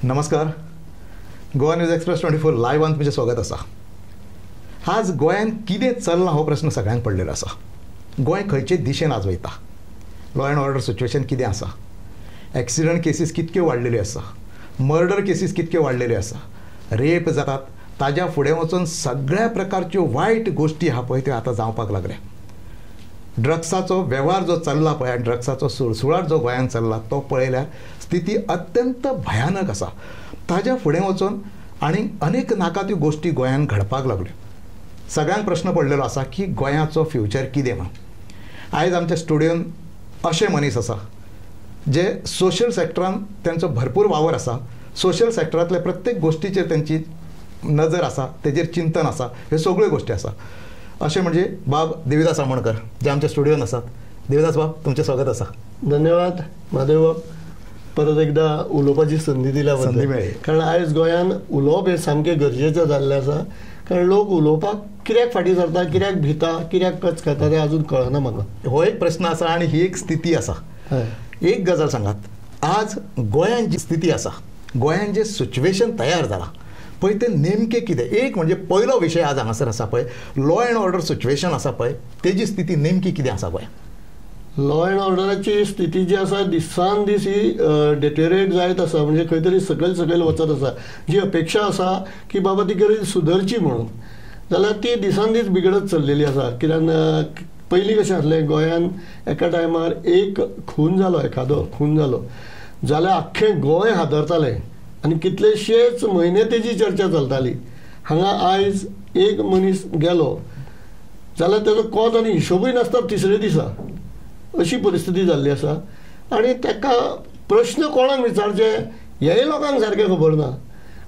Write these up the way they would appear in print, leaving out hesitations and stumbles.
नमस्कार. Goa news express 24 लायव्हान तुमचें स्वागत आसा. आज गोंयान कितें चल्लां हो प्रश्न सगळ्यांक पडलेलो आसा. गोंय खंयचे दिशेन आज वयता, लॉ अँड ऑर्डर सिच्युएशन कितें आसा, एक्सिडंट केसीस कितक्यो वाडलेल्यो आसा, मर्डर केसीस कितक्यो वाडलेल्यो आसा, रेप जातात, ताज्या फुडें वचून सगळ्या प्रकारच्यो वायट गोश्टी आहा पळय त्यो आतां जावपाक लागल्या. ड्रग्साचो वेव्हार जो चल्ला पळय आनी ड्रग्साचो सुळसुळाट जो गोंयांत चल्ला तो पळयल्यार स्थिती अत्यंत भयानक आसा. ताज्या फुडें वचून आनी अनेक नाका त्यो गोश्टी गोंयांत घडपाक लागल्यो. सगळ्यांक प्रश्न पडलेलो आसा की गोंयाचो फ्युचर कितें म्हणून. आयज आमच्या स्टुडियोन अशे मनीस आसा जे सोशल सॅक्टरान तांचो भरपूर वावर आसा. सोशल सॅक्टरांतले प्रत्येक गोश्टीचेर तांची नजर आसा, तेजेर चिंतन आसा, ह्यो सगळ्यो गोश्टी आसा. अशें म्हणजे बाब देविदास आमोणकर जे आमच्या स्टुडियोन आसात. देविदास बाब, तुमचें स्वागत आसा. धन्यवाद महादेव बाब, परत एकदा उलोवपाची संदी दिल्या संदी मेळ्ळी. कारण आयज गोंयान उलोवप हें सामकें गरजेचें जाल्लें आसा. कारण लोक उलोवपाक कित्याक फाटीं सरता, कित्याक भिता, कित्याक कच खाता तें अजून कळना म्हाका. हो एक प्रश्न आसा आनी ही एक स्थिती आसा. एक गजाल सांगात, आज गोंयान जी स्थिती आसा, गोंयान जे सिच्युएशन तयार जाला पळय तें नेमकें कितें. एक म्हणजे पयलो विशय आज हांगासर आसा पळय, लॉ अँड ऑर्डर सिच्युएशन आसा पळय तेजी स्थिती नेमकी कितें आसा गोंयान. लॉ अँड ऑर्डराची स्थिती जी आसा दिसान दीस ही डेटेरेट जायत आसा. म्हणजे खंय तरी सकयल वचत आसा. जी अपेक्षा आसा की बाबा ती गरज सुदरची म्हणून, जाल्यार ती दिसान दीस बिगडत चल्लेली आसा. कित्याक पयलीं कशें आसलें, गोंयान एका टायमार एक खून जालो जाल्यार आख्खें गोंय हादरतालें आनी कितलेशेच म्हयने तेजी चर्चा चलताली. हांगा आयज एक मनीस गेलो जाल्यार तेजो कोत आनी हिशोबूय नासता तिसरे दिसा. अशी परिस्थिती जाल्ली आसा. आनी ताका प्रश्न कोणाक विचारचे हेय लोकांक सारकें खबर ना.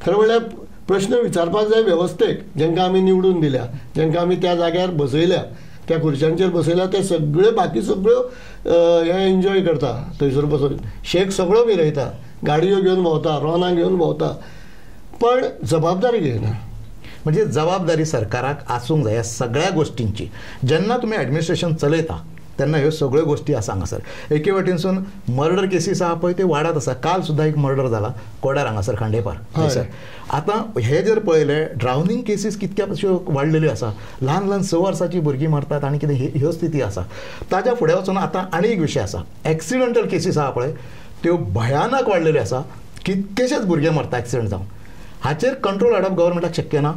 खरें म्हणल्यार प्रश्न विचारपाक जाय वेवस्थेक, जांकां आमी निवडून दिल्या, जांकां आमी त्या जाग्यार बसयल्या, त्या खुर्च्यांचेर बसयल्या, ते सगळे बाकी सगळ्यो हे एन्जॉय करता. थंयसर बसून शेक सगळो मिरयता, गाडयो घेवन भोंवता, रोनां घेवन भोंवता, पण जबाबदारी घेयना. म्हणजे जबाबदारी सरकाराक आसूंक जाय सगळ्या गोश्टींची. जेन्ना तुमी एडमिनिस्ट्रेशन चलयता तेन्ना ह्यो सगळ्यो गोश्टी आसा हांगासर. एके वटेनसून मर्डर केसीस आहा पळय ते वाडत आसा. काल सुद्दां एक मर्डर जाला कोड्यार हांगासर खांडेपार थंयसर. आतां हे जर पळयलें, ड्रावनींग केसीस कितक्या अश्यो वाडलेल्यो आसा. ल्हान ल्हान 6 वर्सांची भुरगीं मरतात आनी कितें ह्यो स्थिती आसा. ताज्या फुडें वचून आतां आनी एक विशय आसा, एक्सिडंटल केसीस आहा पळय त्यो भयानक वाडलेल्यो आसा. कितकेशेच भुरगे मरता एक्सिडंट जावन. हाचेर कंट्रोल हाडप गव्हर्मेंटाक शक्य ना.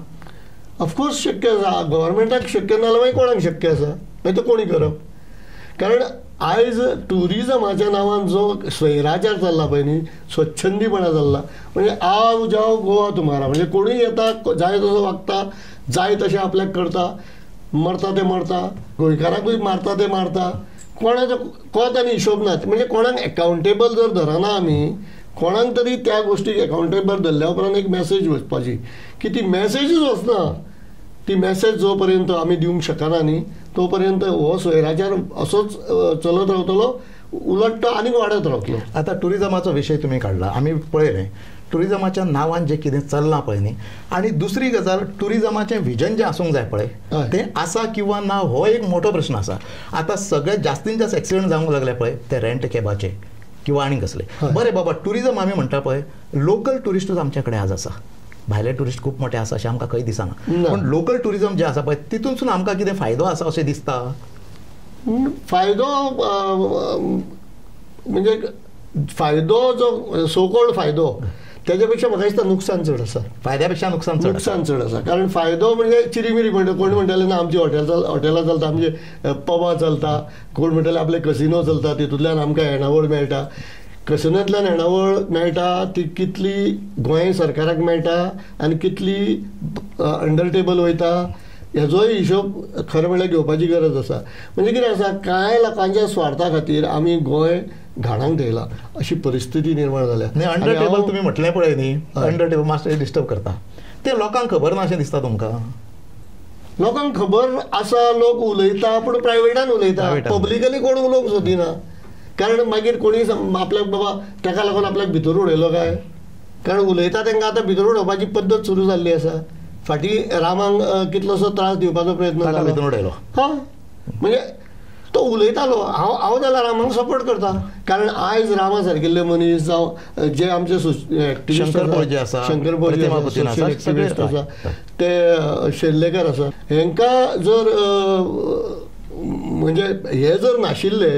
ऑफकोर्स शक्य आसा. गव्हर्मेंटाक शक्य ना जाल्यार कोणाक शक्य आसा, मागीर तो कोणी करप. कारण आयज टुरिजमाच्या नांवान जो सैराचार चल्ला पळय न्ही, स्वच्छंदीपणा चल्ला, म्हणजे आव जाव गोवा तुमारा. म्हणजे कोणूय येता, जाय तसो वागता, जाय तशें आपल्याक करता, मरता ते मरता, गोंयकाराकूय मारता ते मारता. कोणाचो कोत आनी हिशोब ना. म्हणजे कोणाक एकावंटेबल जर धरना आमी, कोणाक तरी त्या गोश्टीक एकावंटेबल धरल्या उपरांत एक मॅसेज वचपाची, की ती मॅसेजूच वचना. ती मॅसेज जो पर्यंत आमी दिवंक शकना न्ही तो पर्यंत हो सैराचार असोच चलत रावतलो, उलट तो आनीक वाडत रावतलो. आतां टुरिजमाचो विशय तुमी काडला. आमी पळयलें टुरिजमाच्या नांवान जें कितें चल्लां पळय न्ही. आनी दुसरी गजाल, टुरिजमाचें विजन जें आसूंक जाय पळय तें आसा किंवा ना हो एक मोठो प्रश्न आसा. आतां सगळ्यात जास्तीन जास्त एक्सिडंट जावंक लागले पळय ते रेंट कॅबाचे किंवा आनीक कसले. बरें बाबा, टुरिजम आमी म्हणटा पळय, लोकल टुरिस्टूच आमचे कडेन आज आसा. भायले टुरिस्ट खूब मोठे आसा अशें आमकां खंय दिसना. पूण लोकल टुरिजम जें आसा पळय तितूनसून आमकां कितें फायदो आसा अशें दिसता. फायदो म्हणजे फायदो जो सोकोल्ड फायदो तेच्या पेक्षा म्हाका दिसता नुकसान चड आसा. फायद्या पेक्षा नुकसान चड आसा. कारण फायदो म्हणजे चिरीमिरी म्हणटा. कोण म्हणटाले ना आमची हॉटेलां चलता, आमचे पबां चलता, कोण म्हणटाले आपले कसिनो चलता, तितूंतल्यान आमकां येणावळ मेळटा. कसिनोंतल्यान येणावळ मेळटा ती कितली गोंय सरकाराक मेळटा आनी कितली अंडर टेबल वयता हेजोय हिशोब खरें म्हणल्यार घेवपाची गरज आसा. म्हणजे कितें आसा, कांय लोकांच्या स्वार्था खातीर आमी गोंय घाणांक थेयला अशी परिस्थिती निर्माण जाल्या. अंडर टेबल तुमी म्हटलें पळय न्ही, अंडर टेबल मातशें डिस्टर्ब करता. ते लोकांक खबर ना अशें दिसता तुमकां. लोकांक खबर आसा, लोक उलयता, पूण प्रायवेटान उलयता, पब्लिकली कोण उलोवंक सोदिना. कारण मागीर कोणी आपल्याक बाबा ताका लागून आपल्याक भितर उडयलो काय. कारण उलयता तांकां आतां भितर उडोवपाची पद्दत सुरू जाल्ली आसा. फाटीं रामांक कितलोसो त्रास दिवपाचो प्रयत्न जालो, भितर उडयलो. हा म्हणजे तो उलयतालो हांव जाल्यार रामाक सपोर्ट करता. कारण आयज रामा सारकिल्ले मनीस जावं जे आमचे शंकर भोळजे आसा, शंकर भोळजे सोशल एक्टिविस्ट आसा, ते शेल्लेकर आसा, हेंकां जर म्हणजे हे जर नाशिल्ले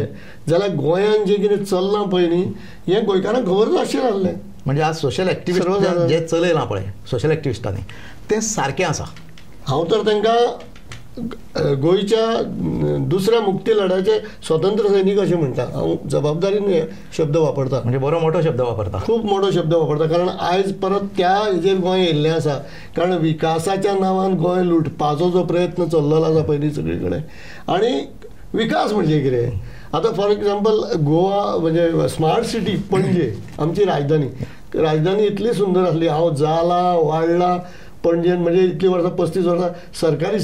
जाल्यार गोंयांत जे कितें चल्लां पळय न्ही हें गोंयकारांक खबर नाशिल्लें आसलें. म्हणजे आज सोशल एक्टिविस्ट जे चलयलां पळय सोशल एक्टिविस्टांनी तें सारकें आसा. हांव तर तांकां गोंयच्या दुसऱ्या मुक्ती लढ्याचे स्वतंत्र सैनीक अशें म्हणटा. हांव जबाबदारीन शब्द वापरता, म्हणजे बरो मोठो शब्द वापरता, खूब मोठो शब्द वापरता. कारण आयज परत त्या हेजेर गोंय येयल्लें आसा. कारण विकासाच्या नांवान गोंय लुटपाचो जो प्रयत्न चल्लेलो आसा पयलीं सगळे कडेन. आनी विकास म्हणजे कितें, आतां फॉर एग्जाम्पल गोवा म्हणजे स्मार्ट सिटी पणजे आमची राजधानी इतली सुंदर आसली. हांव जाला वाडला पणजेन, म्हणजे इतली वर्सां 35 वर्सां सरकारी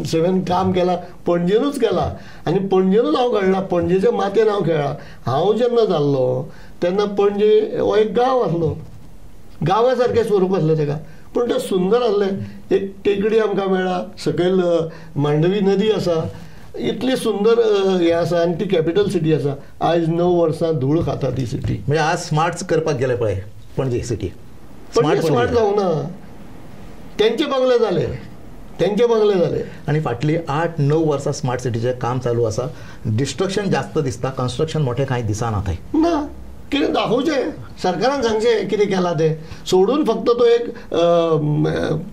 सेवेन काम केलां पणजेनूच केलां आनी पणजेनूच हांव घडलां, पणजेच्या मातयेन हांव खेळ्ळां. हांव जेन्ना जाल्लो तेन्ना पणजे हो एक गांव आसलो, गांवा सारकें स्वरूप आसलें ताका, पूण तें सुंदर आसलें. एक टेकडी आमकां मेळ्ळा, सकयल मांडवी नदी आसा, इतली सुंदर हें आसा आनी ती कॅपिटल सिटी आसा. आयज 9 वर्सां धूळ खाता ती सिटी. म्हणजे आज स्मार्ट करपाक गेले पळय पणजे सिटी, स्मार्ट जावं ना, तेंचे बंगले जाले. आणि फाटली 8-9 वर्सां स्मार्ट सिटीचें काम चालू आसा. डिस्ट्रक्शन जास्त दिसता, कन्स्ट्रक्शन मोठें कांय दिसना थंय. ना, कितें दाखोवचें, सरकारान सांगचें कितें केलां तें, सोडून फक्त तो एक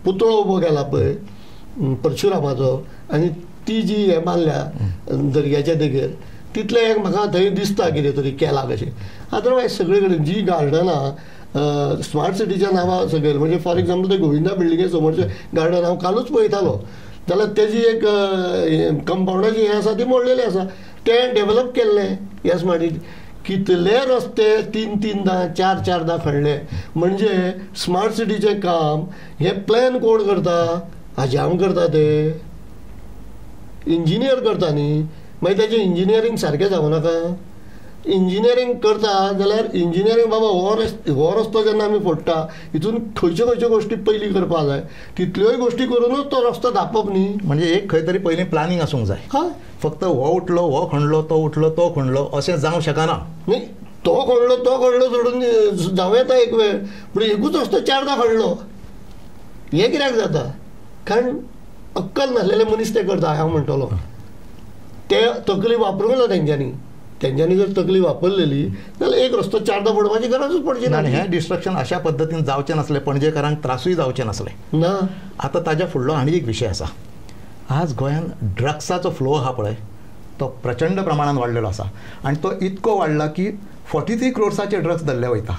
पुतळो उबो केला पळय परशुरामाचो, आनी ती जी हें बांदल्या दर्याच्या देगेर, तितलें एक म्हाका थंय दिसता कितें तरी केलां कशें. अदरवायज सगळे कडेन जी गार्डनां स्मार्ट सिटीच्या नांवार सकयल, म्हणजे फॉर एग्जाम्पल ते गोविंदा बिल्डिंगे समोरचे गार्डन हांव कालूच पळयतालो, जाल्यार तेजी एक कंपाउंडाची हें आसा ती मोडलेली आसा. तें डेव्हलप केल्लें ह्या स्मार्ट सिटी. कितले रस्ते 3-3दा 4-4दा खणले. म्हणजे स्मार्ट सिटीचें काम हें प्लॅन कोण करता, हजाम करता ते इंजिनियर करता न्ही. मागीर तेजें इंजिनियरींग सारकें जावं नाका. इंजिनियरींग करता जाल्यार इंजिनियरींग बाबा हो रस्तो जेन्ना आमी फोडटा हितून खंयच्यो खंयच्यो गोश्टी पयलीं करपाक जाय, तितल्योय गोश्टी करूनच तो रस्तो धांपप न्ही. म्हणजे एक खंय तरी पयलीं प्लॅनिंग आसूंक जाय. हय, फक्त हो उठलो हो खणलो तो उठलो तो खणलो अशें जावंक शकना न्ही. तो खणलो सोडून जावं येता एक वेळ, पूण एकूच रस्तो 4दा खणलो हें कित्याक जाता. कारण अक्कल नासलेले मनीस ते करता. हांव म्हणटलो ते तकली वापरूंक ना तेंच्यांनी जर तकली वापरलेली जाल्यार एक रस्तो 4दा फोडपाची गरजूच पडची ना. हें डिस्ट्रक्शन अशा पद्दतीन जावचें नासलें, पणजेकारांक त्रासूय जावचे नासले ना. आतां ताज्या फुडलो आनी एक विशय आसा. आज गोंयांत ड्रग्साचो फ्लो आहा पळय तो प्रचंड प्रमाणात वाडलेलो आसा. आनी तो इतको वाडला की 43 crores ड्रग्स धरले वयता,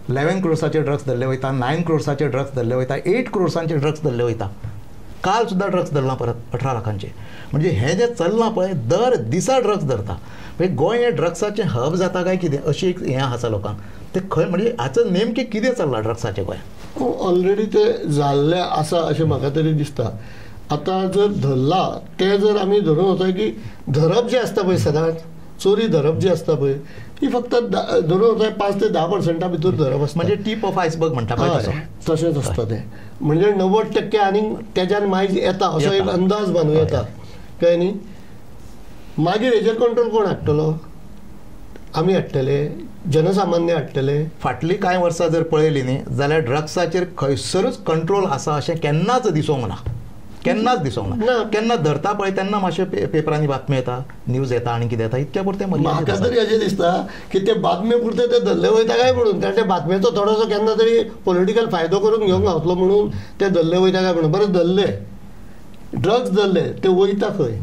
11 crores ड्रग्स धरले वयता, 9 crores ड्रग्स धरले वयता, 8 crores ड्रग्स धरले वयता. काल सुद्दां ड्रग्स धरला परत 18 लाखांचे. म्हणजे हें जें चल्लां पळय दर दिसा ड्रग्स धरता. म्हणजे गोंय हें ड्रग्साचें हब जाता काय कितें अशी एक हें आसा लोकांक. ते खंय म्हणजे हाचो नेमकें कितें चल्लां ड्रग्साचें गोंयांत. ऑलरेडी ते जाल्लें आसा अशें म्हाका तरी दिसता. आतां जर धरला ते जर आमी धरून वता की धरप जें आसता पळय सदांच चोरी धरप जी आसता पळय ही फक्त धरून वता 5 ते 10% भितर धरप आसता. म्हणजे टीप ऑफ आयसबर्ग म्हणटा पळय तशेंच आसता तें. म्हणजे 90% आनीक तेज्यान मागीर येता असो एक अंदाज बांदूं येता कळ्ळें न्ही. मागीर हेजेर कंट्रोल कोण हाडटलो, आमी हाडटले, जनसामान्य हाडटले. फाटलीं कांय वर्सां जर पळयलीं न्ही जाल्यार ड्रग्साचेर खंयसरूच कंट्रोल आसा अशें केन्नाच दिसूंक ना, केन्नाच दिसूंक ना. केन्ना धरता पळय तेन्ना मातशे पेपरांनी बातम्यो येता, न्यूज येता आनी कितें येता, इतक्या पुरतें म्हाका तरी अशें दिसता की ते बातमे पुरते ते धरले वयता काय म्हणून. कारण ते बातमेचो थोडोसो केन्ना तरी पॉलिटिकल फायदो करून घेवंक गावतलो म्हणून ते धरले वयता काय म्हणून. बरें धरले ड्रग्स धरले ते वयता खंय,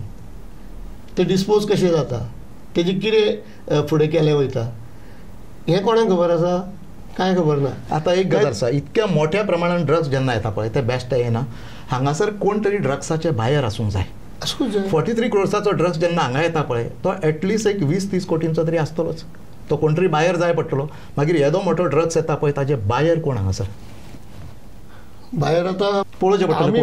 ते डिस्पोज कशें जाता, तेजी कितें फुडें केलें वयता हें कोणाक खबर आसा, कांय खबर ना. आतां एक गजाल आसा, इतक्या मोठ्या प्रमाणान ड्रग्स जेन्ना येता पळय ते बेस्ट येना, हांगासर कोण तरी ड्रग्साचे भायर आसूंक जाय. 43 crores ड्रग्स जेन्ना हांगा येता पळय तो एटलिस्ट एक 20-30 कोटींचो तरी आसतलोच. तो कोण तरी भायर जाय पडटलो. मागीर येदो मोठो ड्रग्स येता पळय ताजे भायर कोण हांगासर भायर आतां पळोवचें पडटलें.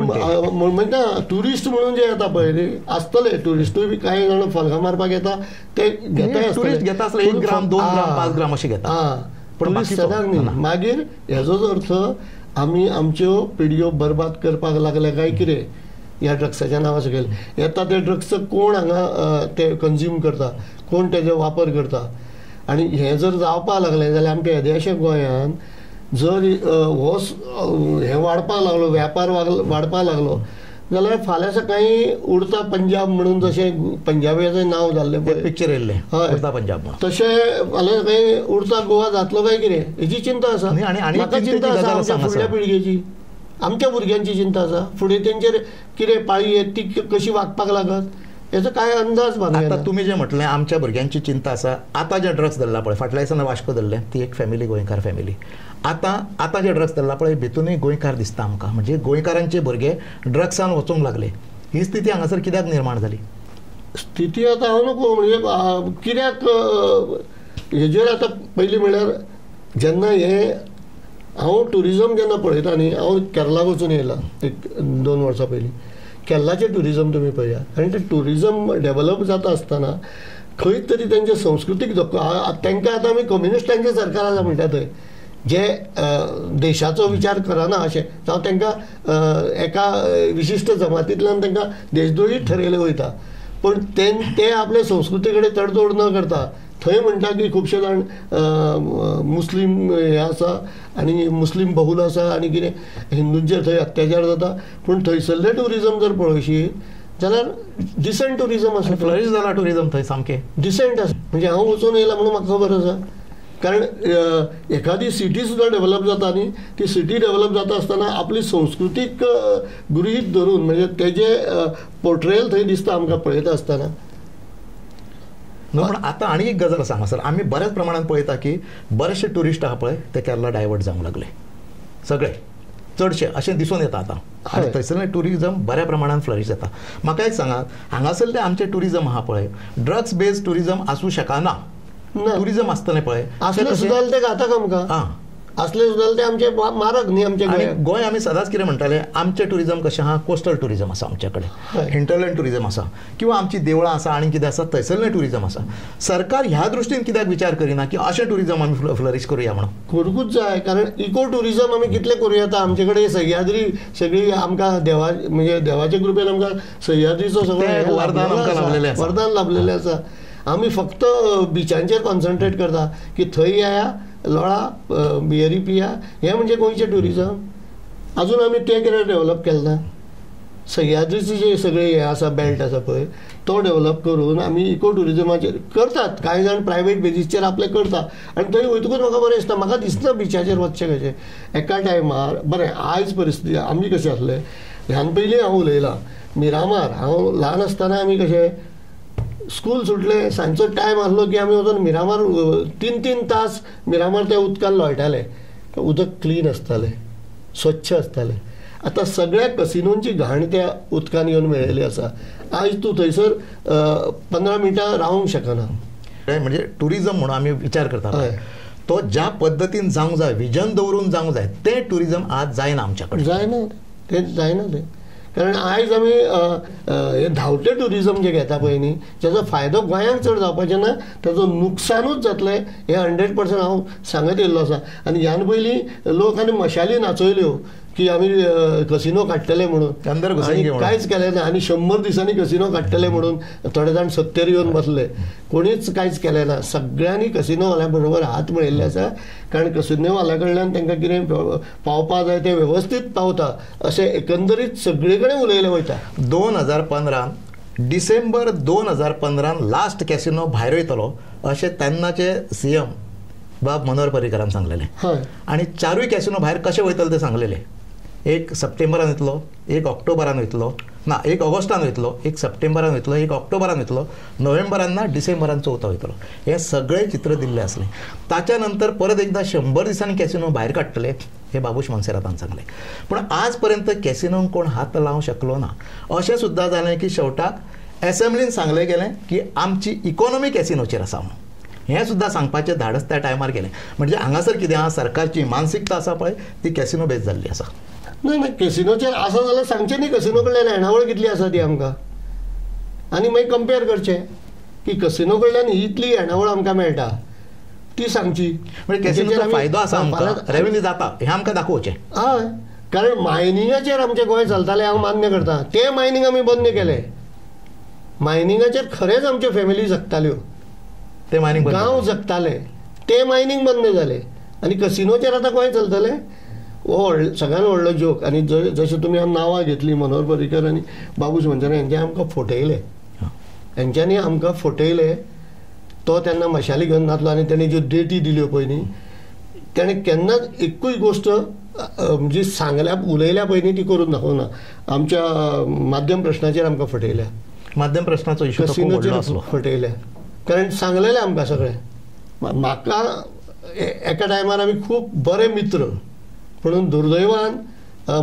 म्हणटा ट्युरिस्ट म्हणून जे येता पळय न्ही आसतले ट्युरिस्टूय बी कांय जाण फलगां मारपाक येता ते घेता. ट्युरिस्ट घेता आसले 1 ग्राम 2 ग्राम 5 ग्राम अशें घेता. पण सदांच न्ही. मागीर हेजोच अर्थ आमी आमच्यो पिढयो बरबाद करपाक लागल्या काय कितें ह्या ड्रग्साच्या नांवा सकयल येता ते ड्रग्सचो कोण हांगा ते कंज्यूम करता, कोण तेजो वापर करता. आनी हें जर जावपाक लागलें जाल्यार आमच्या येद्याशा गोंयांत जर हे वाडपाक लागलो, वेपार वाडपाक लागलो जाल्यार फाल्यां सकाळीं उडता पंजाब म्हणून जशें पंजाबीचें नांव जाल्लें पळय पिक्चर येयल्लें हय उडता पंजाब म्हणून, तशें फाल्यां सकाळीं उडता गोवा जातलो काय कितें हेची चिंता आसा. आनी म्हाका चिंता आसा आमच्या फुडल्या पिळगेची, आमच्या भुरग्यांची चिंता आसा. फुडें तेंचेर कितें पाळी येत ती कशी वागपाक लागत हेचो कांय अंदाज बांदूंक आता तुम्ही जे म्हटलें आमच्या भुरग्यांची चिंता आसा. आतां जे ड्रग्स धरला पळय, फाटल्या दिसांनी वास्को धरलें, ती एक फॅमिली गोंयकार फॅमिली. आतां जे ड्रग्स धरला पळय भितूनय गोंयकार दिसता आमकां. म्हणजे गोंयकारांचे भुरगे ड्रग्सान वचूंक लागले. ही स्थिती हांगासर कित्याक निर्माण जाली? स्थिती आतां हांव नको म्हणजे कित्याक हेजेर आतां पयलीं म्हणल्यार जेन्ना हांव टुरिजम जेन्ना पळयता न्ही, हांव केरळा वचून येयला एक 2 वर्सां पयलीं. केरळाचें टुरिजम तुमी पळयात आनी तें टुरिजम डेवलप जाता आसतना खंय तरी तेंचे संस्कृतीक धोको. तांकां आतां आमी कम्युनिस्टांचें सरकार आसा म्हणटा थंय, जे देशाचो विचार करना अशें जावं तांकां एका विशिश्ट जमातींतल्यान तांकां देशद्रोही ठरयले वयता. पण ते आपले संस्कृती कडेन तडजोड न करता थंय म्हणटा की खुबशे जाण मुस्लीम हे आसा आनी मुस्लीम बहुल आसा आनी कितें हिंदूंचेर थंय अत्याचार जाता. पूण थंयसरलें टुरिजम जर पळयशीत जाल्यार डिसेंट टुरिजम आसा. फ्लरिश जाला टुरिजम थंय सामकें डिसेंट आसा. म्हणजे हांव वचून येयला म्हणून म्हाका खबर आसा. कारण एखादी सिटी सुद्दां डेवलप जाता न्ही, ती सिटी डेवलप जाता आसतना आपली संस्कृतीक गृहीत धरून म्हणजे तेजे पोर्ट्रेयल थंय दिसता आमकां पळयता आसतना. पण आतां आनी एक गजाल आसा हांगासर. आमी बऱ्याच प्रमाणात पळयता की बरेचशे ट्युरिस्ट आहा पळय ते केरला डायवर्ट जावंक लागले. सगळे चडशे अशें दिसून येता आतां. आनी थंयसरलें टुरिजम बऱ्या प्रमाणात फ्लरिश जाता. म्हाका एक सांगात, हांगासरलें आमचें टुरिजम आहा पळय ड्रग्स बेस्ड टुरिजम आसूं शकना. टुरिजम आसतलें पळय असलें सुद्दां ते घातक आमकां. असले सुद्दां ते आमचे मारक न्ही आमचे गोंय. आमी सदांच कितें म्हणटाले आमचें टुरिजम कशें आहा, कोस्टल टुरिजम आसा आमचे कडेन, हिंटरलँड टुरिजम आसा किंवा आमची देवळां आसा आनी कितें आसा थंयसरलें टुरिजम आसा. सरकार ह्या दृश्टीन कित्याक विचार करिना की अशें टुरिजम आमी फ्लरिश करुया म्हणून? करूंकूच जाय. कारण इको टुरिजम आमी कितलें करूं येता. आमचे कडेन सह्याद्री सगळी आमकां म्हणजे देवाचे कृपेन आमकां सह्याद्रीचो सगळो वरदान लाभलेलें आसा. आमी फक्त बिचांचेर कॉन्सन्ट्रेट करता की थंय येया, लोळा, बियरी पिया, हें म्हणजे गोंयचें टुरिजम. अजून आमी तें कितें डेवलप केलें ना. सह्याद्रीचे जे सगळे हे आसा बेल्ट आसा पळय तो डेवलप करून आमी इको टुरिजमाचेर करतात. कांय जाण प्रायवेट बेजीसचेर आपले करता आनी थंय वयतकूच म्हाका बरें दिसता. म्हाका दिसना बिचाचेर वचचें कशें. एका टायमार बरें आयज परिस्थिती आमची कशी आसलें, ह्यान पयलीं हांव उलयलां मिरामार. हांव ल्हान आसतना आमी कशें स्कूल सुटलें सांजचो टायम आसलो की आमी वचून मिरामार 3-3 तास मिरामार त्या उदकान लोळटाले. उदक क्लीन आसतालें, स्वच्छ आसतालें. आतां सगळ्या कसिनोंची घाण त्या उदकान येवन मेळिल्ली आसा. आयज तूं थंयसर 15 मिनटां रावूंक शकना. म्हणजे टुरिजम म्हणून आमी विचार करता तो ज्या पद्दतीन जावंक जाय, विजन दवरून जावंक जाय, तें टुरिजम आज जायना आमच्या कडेन. जायना तें. कारण आयज आमी हे धांवते टुरिजम जे घेता पळय न्ही, जेचो फायदो गोंयांक चड जावपाचें ना, तेजो नुकसानूच जातलें हें 100% हांव सांगत येयल्लो आसा. आनी ह्यान पयलीं लोक आनी मशाली नाचयल्यो की आमी कसिनो काडटले म्हणून, कांयच केलें ना. आनी 100 दिसांनी कसिनो काडटले म्हणून थोडे जाण सत्तेर येवन बसले. कोणीच कांयच केलें ना. सगळ्यांनी कसिनो वाल्या बरोबर हात मेळिल्ले आसा. कारण कसिनो वाल्या कडल्यान तांकां कितें पावपा जाय तें वेवस्थीत पावता अशें एकंदरीत सगळे कडेन उलयलें वयता. 2015 डिसेंबर 2015 लास्ट कॅसिनो भायर वयतलो अशें तेन्नाचे CM बाब मनोहर पर्रीकरान सांगलेलें. आनी 4 कॅसिनो भायर कशें वयतले तें सांगलेलें. एक सप्टेंबरान वयतलो, एक ऑक्टोबरान वयतलो ना, एक ऑगस्टान वयतलो, एक सप्टेंबरान वयतलो, एक ऑक्टोबरान वयतलो, नोव्हेंबरान ना डिसेंबरान 4था वयतलो. हें सगळें चित्र दिल्लें आसलें. ताच्या नंतर परत एकदां 100 दिसांनी कॅसिनो भायर काडटले हे बाबूश मोन्सेरातान सांगलें. पूण आज पर्यंत कॅसिनोंक कोण हात लावंक शकलो ना. अशें सुद्दां जालें की शेवटाक एसेंब्लीन सांगलें गेलें की आमची इकॉनॉमी कॅसिनोचेर आसा म्हणून. हें सुद्दां सांगपाचें धाडस त्या टायमार केलें. म्हणजे हांगासर कितें आहा, सरकारची मानसिकता आसा पळय ती कॅसिनो बेज जाल्ली आसा. ना कॅसिनोचेर आसा जाल्यार सांगचें न्ही कसिनो कडल्यान येणावळ कितली आसा ती आमकां, आनी मागीर कंपेर करचें की कसिनो कडल्यान इतली येणावळ आमकां मेळटा ती सांगची. म्हणजे कॅसिनोचो फायदो आसा आमकां, रेव्हेन्यू जाता हें आमकां दाखोवचें. हय कारण मायनिंगाचेर आमचें गोंय चलतालें हांव मान्य करतां. तें मायनिंग आमी बंद केलें. मायनिंगाचेर खरेंच आमच्यो फॅमिली जगताल्यो, ते मायनिंग गांव जगताले, ते मायनिंग बंद जालें. आनी कसिनोचेर आतां गोंय चलतलें हो सगळ्यान व्हडलो जोक. आनी जशें तुमी नांवां घेतलीं मनोहर पर्रीकर आनी बाबूश मंचानी, हेंच्यांनी आमकां फटयले. हेंच्यांनी आमकां फटयले. तो तेन्ना मशाली घेवन नासलो आनी तेणी ज्यो डेटी दिल्यो पळय न्ही, तेणें केन्नाच एकूय गोश्ट म्हणजे सांगल्या उलयल्या पळय न्ही ती करून दाखोवना. आमच्या माध्यम प्रश्नाचेर आमकां फटयल्या. माध्यम प्रश्नाचो इशू कसिनोचेर फटयल्या. कारण सांगलेलें आमकां सगळें. म्हाका एका टायमार आमी खूब बरे मित्र, पूण दुर्दैवान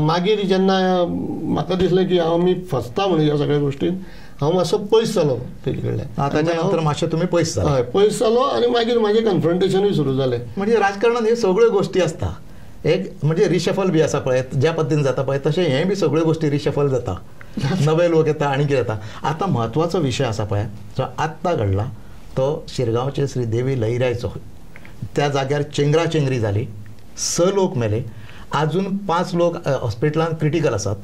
मागीर जेन्ना म्हाका दिसलें की आमी फसता म्हणून ह्या सगळ्या गोश्टीन, हांव मातसो पयस जालो तेजे कडल्यान. ताच्या नंतर मातशे तुमी पयस जाले. हय, पयस जालो आनी मागीर म्हाजें कन्फ्रंटेशनूय सुरू जालें. म्हणजे राजकारणांत ह्यो सगळ्यो गोश्टी आसता. एक म्हणजे रिशफल बी आसा पळय, ज्या पद्दतीन जाता पळय तशें हें बी सगळ्यो गोश्टी रिशफल जाता. नवे लोक येता आनी कितें जाता. आतां म्हत्वाचो विशय आसा पळय जो आत्तां घडला तो शिरगांवचे श्री देवी लयरायचो. त्या जाग्यार चेंगराचेंगरी जाली, 6 लोक मेले, अजून 5 लोक हॉस्पिटलांत क्रिटिकल आसात.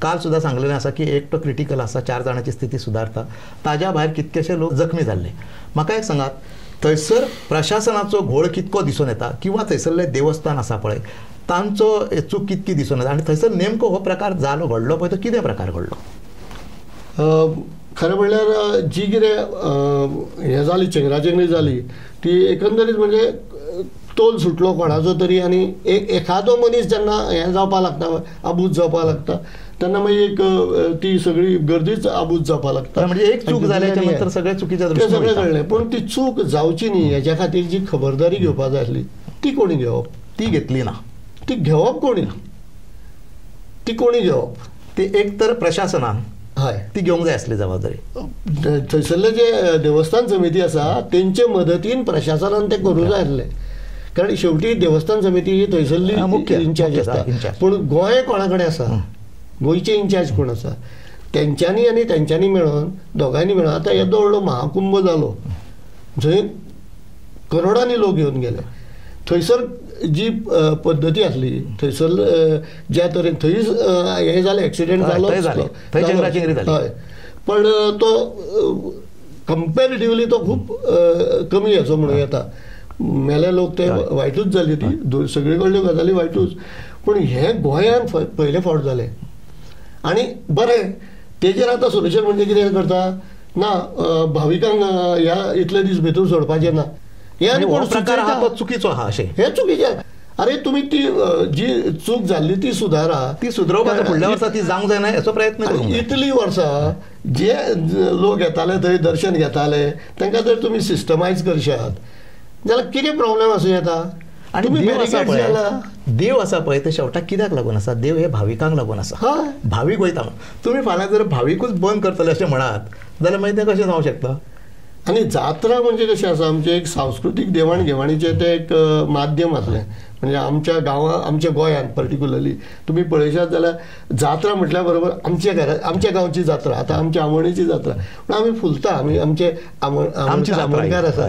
काल सुद्दां सांगलेलें आसा की एकटो क्रिटिकल आसा, 4 जाणांची स्थिती सुदारता. ताज्या भायर कितकेशे लोक जखमी जाल्ले. म्हाका एक सांगात, थंयसर प्रशासनाचो घोळ कितको दिसून येता, किंवा थंयसरले देवस्थान आसा पळय तांचो चूक कितकी दिसून येता, आनी थंयसर नेमको हो प्रकार जालो घडलो पळय तो कितें प्रकार घडलो? खरें म्हणल्यार जी कितें हें जाली चेंगराचेंगरी जाली ती एकंदरीत म्हणजे तोल सुटलो कोणाचो तरी. आनी एखादो मनीस जेन्ना हें जावपाक लागता, आबूज जावपाक लागता, तेन्ना मागीर एक ती सगळी गर्दीच आबूज जावपाक लागता. म्हणजे एक चूक जाल्याच्या नंतर सगळें चुकीच्या तें सगळें कळ्ळें. पूण ती चूक जावची न्ही हेच्या खातीर जी खबरदारी घेवपाक जाय आसली ती कोणी घेवप? ती घेतली ना. ती घेवप कोणी? ती कोणी घेवप? ती एक तर प्रशासनान हय ती घेवंक जाय आसली जबाबदारी. थंयसरले जे देवस्थान समिती आसा तेंचे मदतीन प्रशासनान तें करूं जाय आसलें. कारण शेवटी देवस्थान समिती ही थंयसरली इन्चार्ज आसता. पूण गोंय कोणा कडेन आसा, गोंयचे इन्चार्ज कोण आसा, तेंच्यांनी आनी तेंच्यांनी मेळोन दोगांयनी मेळोन आतां येदो व्हडलो महाकुंभ जालो, जंय करोडांनी लोक येवन गेले. थंयसर जी पद्दती आसली, थंयसर ज्या तरेन थंय हें जालें एक्सिडेंट जालो, हय, पण तो कंपेरिटिवली तो खूब कमी हेचो म्हणूं येता. मेले लोक ते वायटूच जाली, ती सगळे कडल्यो गजाली वायटूच. पूण हें गोंयान पयले फावट जालें. आनी बरें, तेजेर आतां सोल्युशन म्हणजे कितें करता ना, भाविकांक ह्या इतले दीस भितर सोडपाचें ना, हे आनी कोण प्रकार आहा तो चुकीचो आहा अशें. हें चुकीचें. अरे तुमी ती जी चूक जाल्ली ती सुदारा, ती सुदरोवपाचो फुडल्या वर्सा ती जावंक जायना हेचो प्रयत्न करूंक जाय. इतली वर्सां जे लोक येताले थंय दर्शन घेताले तांकां जर तुमी सिस्टमायज करशात जाल्यार कितें प्रॉब्लेम आसूं येता. आनी देव आसा पळय ते शेवटाक कित्याक लागून आसा? देव हे भाविकांक लागून आसा. भावीक वयता तुमी फाल्यां जर भाविकूच बंद करतले अशें म्हणात जाल्यार मागीर तें कशें जावंक शकता? आनी जात्रा म्हणजे कशें आसा, आमचें एक सांस्कृतीक देवाण घेवाणीचें तें एक माध्यम आसलें. म्हणजे आमच्या गांवां, आमच्या गोंयांत पर्टिक्युलरली तुमी पळयशात जाल्यार जात्रा म्हटल्या बरोबर आमच्या गांवची जात्रा, आतां आमच्या आमोणेची जात्रा, पूण आमी फुलता, आमी आमचे आमोणकार आसा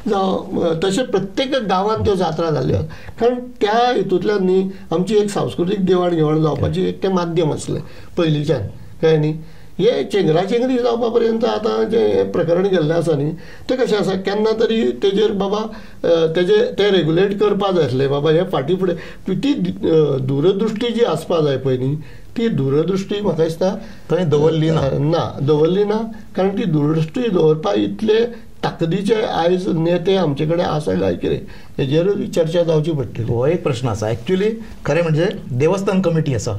जावं तशें प्रत्येक गांवांत त्यो जात्रा जाल्ल्यो. कारण त्या हितूंतल्यान न्ही आमची एक सांस्कृतीक देवाण घेवाण जावपाची एक तें माध्यम आसलें पयलींच्यान, कळ्ळें न्ही. हे चेंगराचेंगरी जावपा पर्यंत आतां जें प्रकरण गेल्लें आसा न्ही तें कशें आसा, केन्ना तरी तेजेर बाबा तें रेगुलेट करपा जाय आसलें. बाबा हें फाटीं फुडें ती दूरदृश्टी जी आसपा जाय पळय न्ही ती दूरदृश्टी म्हाका दिसता थंय दवरली ना. कारण ती दूरदृश्टी दवरपा इतले ताकदीचे आयज नेते आमचे कडेन आसा काय कितें हेजेरूय चर्चा जावची पडटली. हो एक प्रश्न आसा. एक्चुली खरें म्हणजे देवस्थान कमिटी आसा,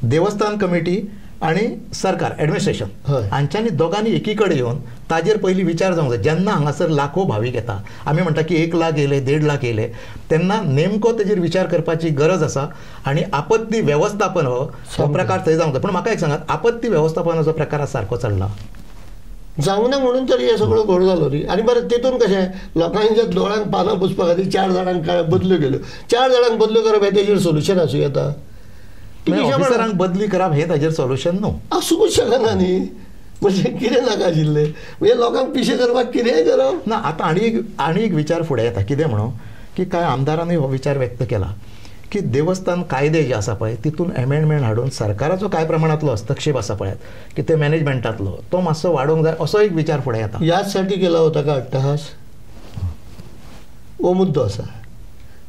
देवस्थान कमिटी आनी सरकार एडमिनिस्ट्रेशन हांच्यांनी दोगांनी एकी कडेन येवन ताजेर पयलीं विचार जावंक जाय. जेन्ना हांगासर लाखो भावीक येता, आमी म्हणटा की 1 लाख येयले, 1.5 लाख येयले, तेन्ना नेमको तेजेर विचार करपाची गरज आसा. आनी आपत्ती वेवस्थापन हो प्रकार थंय जावंक जाय. पूण म्हाका एक सांगात, आपत्ती वेवस्थापनाचो प्रकार सारको चल्ला जावंक ना म्हणून तरी हे सगळो घोळ जालो न्ही. आनी बरें तेतून कशें लोकांच्या दोळ्यांक पानां पुसपा खातीर 4 जाणांक बदल्यो गेल्यो. 4 जाणांक बदल्यो करप हें तेजेर सोल्युशन आसूं येता? ऑफिसरांक बदली करप हें ताजेर सोल्युशन न्हू. आसूंकूच शकना न्ही. म्हणजे कितें नाका आशिल्लें म्हणजे लोकांक पिशे करपाक कितेंय करप ना. आतां आनी एक विचार फुडें येता. कितें म्हणून की कांय आमदारांनी हो विचार व्यक्त केला की देवस्थान कायदे जे आसा पळय तितून अमेंडमेंट हाडून सरकाराचो कांय प्रमाणांतलो हस्तक्षेप आसा पळयात की ते मॅनेजमेंटांतलो तो मातसो वाडोवंक जाय असो एक विचार फुडें येता. याचसाठी केला होता का अट्टहास हो मुद्दो आसा.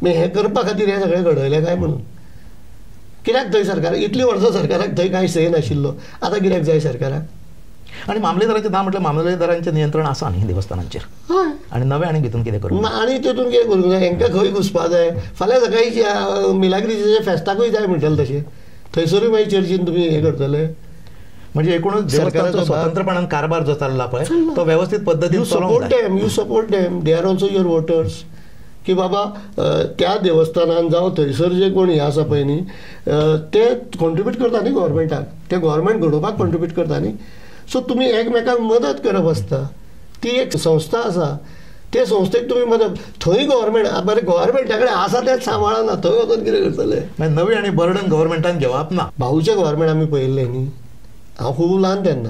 मागीर हें करपा खातीर हें सगळें घडयलें काय म्हणून कित्याक थंय सरकार इतलीं वर्सां सरकाराक थंय कांय सय नाशिल्लो आतां कित्याक जाय सरकाराक. आनी मामलेदाराचें नांव म्हटल्यार मामलेदारांचें नियंत्रण आसा न्ही देवस्थानांचेर. हय आनी नवे आनी भितून कितें करूं आनी तितून कितें करूंक जाय हेंकां खंय घुसपा जाय. फाल्यां सकाळी मिलाग्रीचे फेस्ताकूय जाय म्हणटले तशें थंयसरूय मागीर चर्चीन तुमी हें करतले. म्हणजे एकूणच देवस्थानाचो स्वतंत्रपणान कारभार जो चल्ला पळय तो व्यवस्थीत पद्दतीन चलोवंक जाय. यू सपोर्ट डेम they are also your voters की बाबा त्या देवस्थानान जावं थंयसर जे कोण हे आसा पळय न्ही ते कॉन्ट्रिब्यूट करता न्ही गव्हर्मेंटाक. ते गव्हर्मेंट घडोवपाक कॉन्ट्रिब्यूट करता न्ही. सो तुमी एकमेकांक मदत करप आसता. ती एक संस्था आसा ते संस्थेक तुमी मदत थंय गव्हर्मेंट बरें गव्हर्मेंटा कडेन आसा तेच सांबाळना थंय वचून कितें करतले. नवी आनी बर्डन गव्हर्मेंटान घेवप ना. भाऊचे गव्हर्मेंट आमी पळयल्ले न्ही हांव खूब ल्हान तेन्ना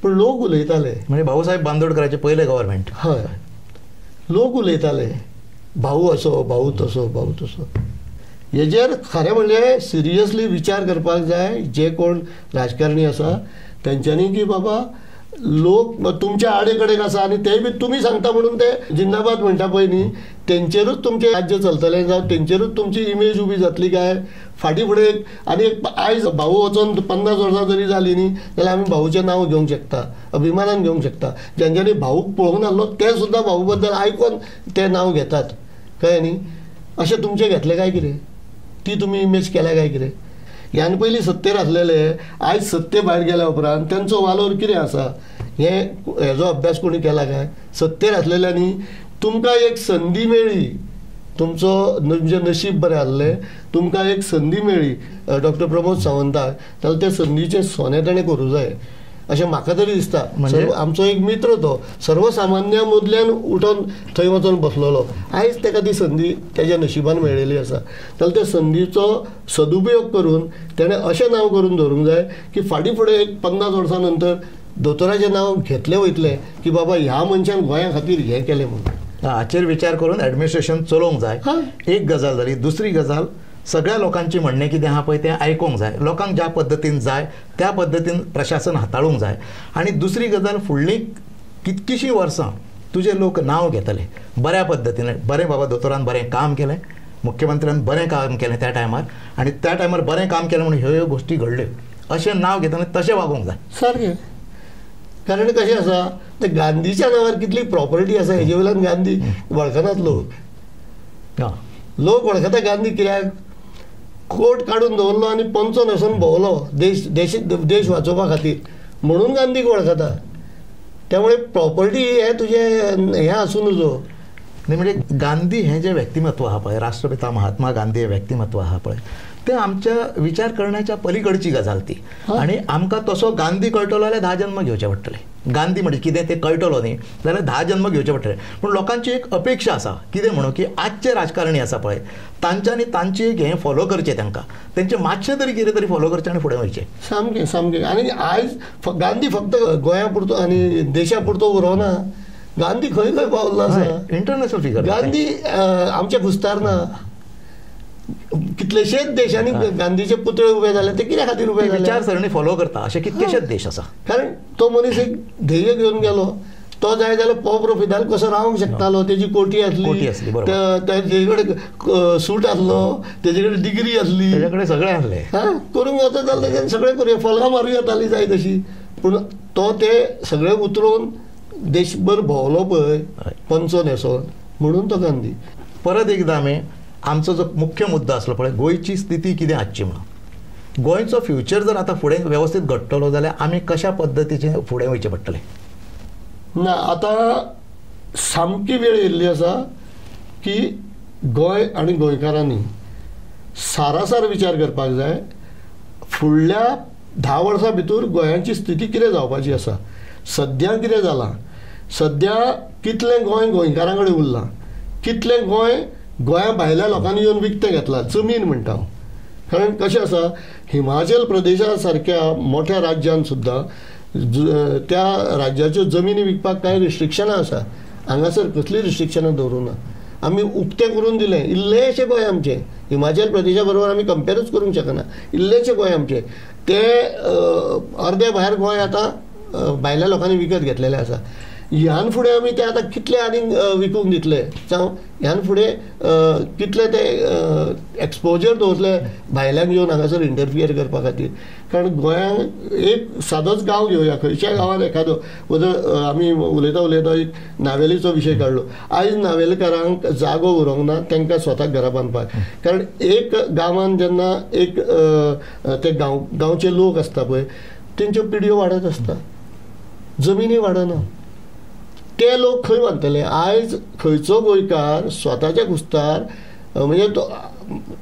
पूण लोक उलयताले. म्हणजे भाऊसाहेब बांदोडकराचे पयले गव्हर्मेंट. हय लोक उलयताले भाऊ असो भाऊ तसो भाऊ तसो. हेजेर खरें म्हणजे सिरियसली विचार करपाक जाय जे कोण राजकारणी आसा तेंच्यांनी की बाबा लोक तुमच्या आडे कडेन आसा आनी तेय बी तुमी सांगता म्हणून ते जिंदाबाद म्हणटा पळय न्ही तेंचेरूच तुमचें राज्य चलतलें जावं तेंचेरूच तुमची इमेज उबी जातली काय. फाटीं फुडें आनी आयज भाऊ वचोन 50 वर्सां जरी जालीं न्ही जाल्यार आमी भाऊचें नांव घेवंक शकता अभिमानान घेवंक शकता. जेंच्यांनी भाऊक पळोवंक नासलो ते सुद्दां भाऊ बद्दल आयकून तें नांव घेतात कळ्ळें न्ही. अशें तुमचें घेतलें काय कितें ती तुमी इमेज केल्या काय कितें. ह्यान पयलीं सत्तेर आसलेले आयज सत्ते भायर गेल्या उपरांत तेंचो वालोर कितें आसा हेजो अभ्यास कोणी केला काय. सत्तेर आसलेल्यांनी तुमकां एक संदी मेळ्ळी तुमचें नशीब बरें आसलें तुमकां एक संदी मेळ्ळी डॉक्टर प्रमोद सावंताक जाल्यार त्या संदीचें सोनें ताणें करूं जाय अशें म्हाका तरी दिसता. म्हणजे आमचो एक मित्र तो सर्वसामान्य मदल्यान उठोन थंय वचून बसलेलो आयज ताका ती संदी तेज्या नशिबान मेळिल्ली आसा. जाल्यार त्या संदीचो सदुपयोग करून तेणें अशें नांव करून दवरूंक जाय की फाटीं फुडें एक 50 वर्सां नंतर दोतोराचें नांव घेतलें वयतलें की बाबा ह्या मनशान गोंया खातीर हें केलें म्हणून. हाचेर विचार करून ॲडमिनिस्ट्रेशन चलोवंक जाय. एक गजाल जाली. दुसरी गजाल सगळ्या लोकांची म्हणणें कितें आहा पळय तें आयकूंक जाय. लोकांक ज्या पद्दतीन जाय त्या पद्दतीन प्रशासन हाताळूंक जाय. आनी दुसरी गजाल फुडलीं कितकीशीं वर्सां तुजे लोक नांव घेतले बऱ्या पद्दतीन बरें बाबा दोतोरान बरें काम केलें मुख्यमंत्र्यान बरें काम केलें त्या टायमार आनी त्या टायमार बरें काम केलें म्हणून ह्यो गोश्टी घडल्यो अशें नांव घेतना तशें वागोवंक जाय. सारकें. कारण कशें आसा ते गांधीच्या नांवार कितली प्रॉपर्टी आसा हेजे वयल्यान गांधी वळखनात लोक वळखता गांधी कित्याक कोट काडून दवरलो आनी पंचो न्हेसून भोंवलो देश वाचोवपा खातीर म्हणून गांधीक वळखता. त्यामुळे प्रॉपर्टी हे तुजें हें आसूं नजो न्ही. म्हणजे गांधी हें जें व्यक्तिमत्व आहा पळय राष्ट्रपिता महात्मा गांधी हें व्यक्तिमत्व आहा पळय ते आमच्या विचार करण्याच्या पलीकडची गजाल ती. आनी आमकां तसो गांधी कळटलो जाल्यार 10 जन्म घेवचे पडटले. गांधी म्हणजे कितें तें कळटलो न्ही जाल्यार 10 जन्म घेवचे पडटले. पूण लोकांची एक अपेक्षा आसा कितें म्हणून की आजचे राजकारणी आसा पळय तांच्यांनी तांची एक हें फॉलो करचें तांकां तेंचें मातशें तरी कितें तरी फॉलो करचें आनी फुडें वयचें. सामकें सामकें. आनी आयज गांधी फक्त गोंया पुरतो आनी देशा पुरतो उरोना. गांधी खंय खंय पावल्लो आसा. International figure. गांधी आमच्या घुस्तारना कितलेशेच देशांनी गांधीचे पुतळे उबे झाले ते कित्या खातीर उबे झाले. विचारसरणी फॉलो करता अशे कितकेशेच देश आसा. कारण तो मनीस एक ध्येय घेवन गेलो तो जाय जाल्यार पॉप प्रोफिताल कसो रावंक शकतालो. तेजी कोटी आसली तेजे कडेन सूट आसलो तेजे कडेन डिग्री आसली तेजे कडेन सगळें आसलें. करूंक वचत जाल्यार तेजें सगळें करूं फलगां मारूं येताली जाय तशी. पूण तो ते सगळें उतरोवन देशभर भोंवलो पळय पंचो न्हेसोन म्हणून तो गांधी. परत एकदां आमी आमचो जो मुख्य मुद्दो आसलो पळय गोंयची स्थिती कितें आसची म्हणून. गोंयचो फ्युचर जर आतां फुडें वेवस्थीत घडटलो जाल्यार आमी कशा पद्दतीचें फुडें वयचें पडटलें. ना आतां सामकी वेळ येयल्ली आसा की गोंय आनी गोंयकारांनी सारासार विचार करपाक जाय. फुडल्या 10 वर्सां भितर गोंयाची स्थिती कितें जावपाची आसा. सद्या कितें जालां सद्या कितलें गोंय गोंयकारां कडेन उरलां कितलें गोंय गोंया भायल्या लोकांनी येवन विकतें घेतलां जमीन म्हणटा हांव. कारण कशें आसा हिमाचल प्रदेशा सारक्या मोठ्या राज्यान सुद्दां त्या राज्याच्यो जमिनी विकपाक कांय रिस्ट्रिक्शनां आसा. हांगासर कसलीं रिस्ट्रिक्शनां दवरूं ना. आमी उक्तें करून दिलें. इल्लेशें गोंय आमचें, हिमाचल प्रदेशा बरोबर आमी कंपेरूच करूंक शकना. इल्लेशें गोंय आमचें, तें अर्दें भायर गोंय आतां भायल्या लोकांनी विकत घेतलेलें आसा. ह्यान फुडें आमी तें आतां कितले आनीक विकूंक दितले जावं ह्यान फुडें कितले ते एक्सपोजर दवरतले भायल्यांक येवन हांगासर इंटरफियर करपा खातीर. कारण गोंयांत एक सादोच गांव घेवया, खंयच्याय गांवांत एखादो आमी उलयता एक नावेलीचो विशय काडलो. आयज नावेलकारांक जागो उरोंक ना तांकां स्वताक घरां बांदपाक. कारण एक गांवांत जेन्ना एक ते गांवचे लोक आसता पळय तेंच्यो पिढयो वाडत आसता, जमिनी वाडना. ते लोक खंय बांदतले? आयज खंयचो गोंयकार स्वताच्या कुस्तार म्हणजे तो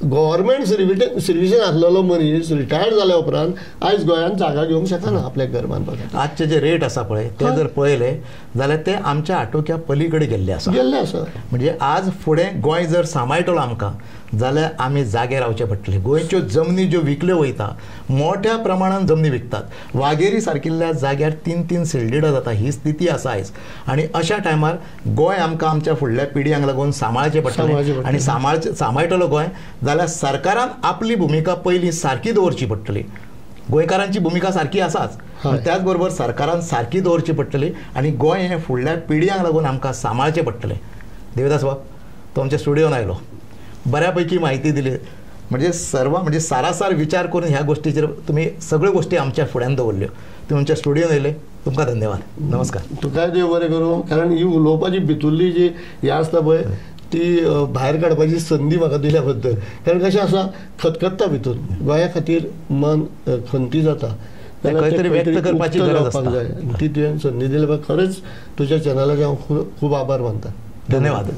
गव्हर्मेंट सर्विसीन आसलेलो मनीस रिटायर्ड जाल्या उपरांत आयज गोंयांत जागा घेवंक शकना आपल्याक घर बांदपाक. आजचे जे रेट आसा पळय ते जर पळयले जाल्यार ते आमच्या आटोक्या पलीकडे गेल्ले आसा. म्हणजे आज फुडें गोंय जर सांबाळटलो आमकां जाल्यार आमी जागे रावचे पडटले. गोंयच्यो जमनी ज्यो विकल्यो वयता, मोठ्या प्रमाणात जमनी विकतात. वाघेरी सारकिल्ल्या जाग्यार 3-3 सेलडिडां जाता, ही स्थिती आसा आयज. आनी अशा टायमार गोंय आमकां आमच्या फुडल्या पिढयांक लागून सांबाळचें पडटलें. आनी सांबाळटलो गोंय जाल्यार सरकारान आपली भुमिका पयलीं सारकी दवरची पडटली. गोंयकारांची भुमिका सारकी आसाच, त्याच बरोबर सरकारान सारकी दवरची पडटली. आनी गोंय हें फुडल्या पिढयांक लागून आमकां सांबाळचें पडटलें. देविदास बाब, तो आमच्या स्टुडियोन आयलो, बऱ्यापैकी माहिती दिली. म्हणजे सारासार विचार करून ह्या गोष्टीचेर तुम्ही सगळ्यो गोष्टी आमच्या फुड्यान दवरल्यो. तुम्ही आमच्या स्टुडियोन येयले, तुमकां धन्यवाद. नमस्कार. तुकाय देव बरें करूं. कारण ही उलोवपाची भितुरली जी हे आसता पळय ती भायर काडपाची संदी म्हाका दिल्या बद्दल. कारण कशें आसा, खतखत्ता भितून गोंया खातीर मन खंती जाता, खंयतरी व्यक्त करपाची गरज आसता. ती तुवें संदी दिल्या खरेंच तुज्या चॅनलाचे हांव खूब आभार मानता. धन्यवाद.